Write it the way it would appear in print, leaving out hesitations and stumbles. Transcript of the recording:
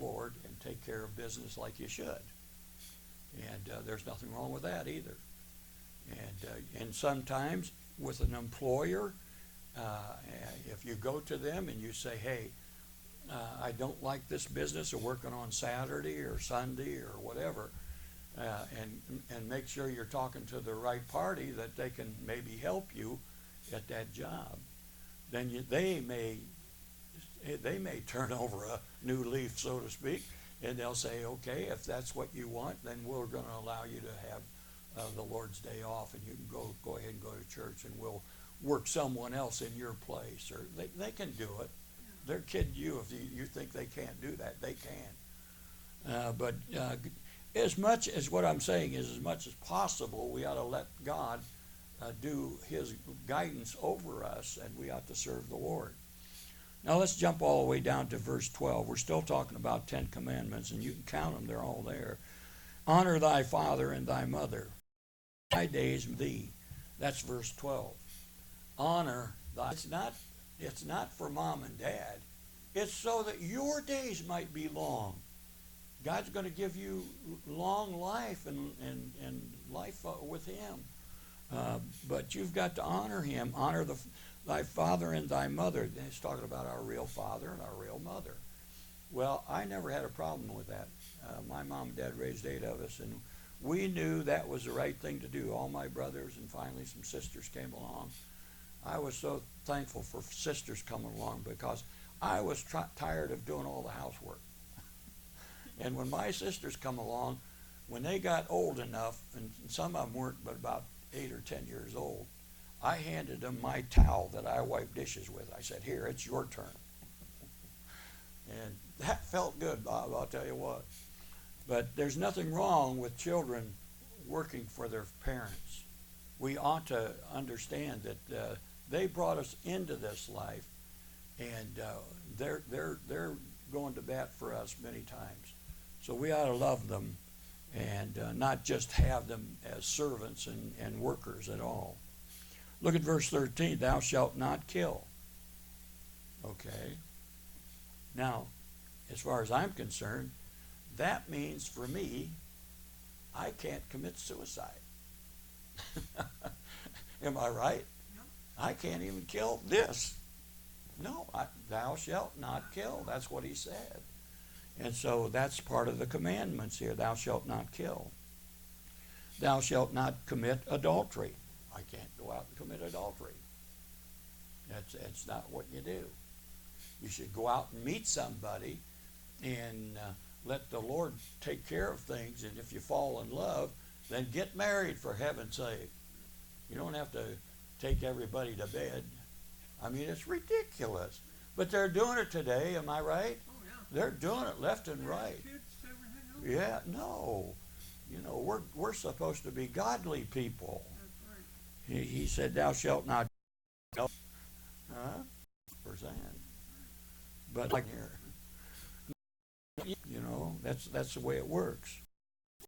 Lord and take care of business like you should. And there's nothing wrong with that either. And sometimes with an employer, if you go to them and you say, hey, I don't like this business of working on Saturday or Sunday or whatever, and make sure you're talking to the right party that they can maybe help you at that job, then they may turn over a new leaf, so to speak, and they'll say, okay, if that's what you want, then we're going to allow you to have the Lord's Day off, and you can go ahead and go to church, and we'll work someone else in your place. Or they can do it. They're kidding you if you think they can't do that. They can. But as much as what I'm saying is, as much as possible, we ought to let God do his guidance over us, and we ought to serve the Lord. Now let's jump all the way down to verse 12. We're still talking about 10 commandments, and you can count them. They're all there. Honor thy father and thy mother. Thy days thee. That's verse 12. Honor thy. It's not for mom and dad. It's so that your days might be long. God's going to give you long life and life with him. But you've got to honor him. Honor thy father and thy mother. It's talking about our real father and our real mother. Well, I never had a problem with that. My mom and dad raised 8 of us, and we knew that was the right thing to do. All my brothers and finally some sisters came along. I was so thankful for sisters coming along because I was tired of doing all the housework. And when my sisters come along, when they got old enough, and some of them weren't but about 8 or 10 years old, I handed them my towel that I wipe dishes with. I said, here, it's your turn. And that felt good, Bob, I'll tell you what. But there's nothing wrong with children working for their parents. We ought to understand that they brought us into this life, and they're going to bat for us many times. So we ought to love them and not just have them as servants and workers at all. Look at verse 13. Thou shalt not kill. Okay. Now, as far as I'm concerned, that means for me, I can't commit suicide. Am I right? No. I can't even kill this. No, thou shalt not kill. That's what he said. And so that's part of the commandments here. Thou shalt not kill. Thou shalt not commit adultery. I can't go out and commit adultery. That's not what you do. You should go out and meet somebody and let the Lord take care of things. And if you fall in love, then get married, for heaven's sake. You don't have to take everybody to bed. I mean, it's ridiculous. But they're doing it today, am I right? Oh, yeah. They're doing it left and right. Kids, everything else. Yeah, no. You know, we're supposed to be godly people. That's right. He said, thou shalt not. Huh? But like here, you know, that's the way it works.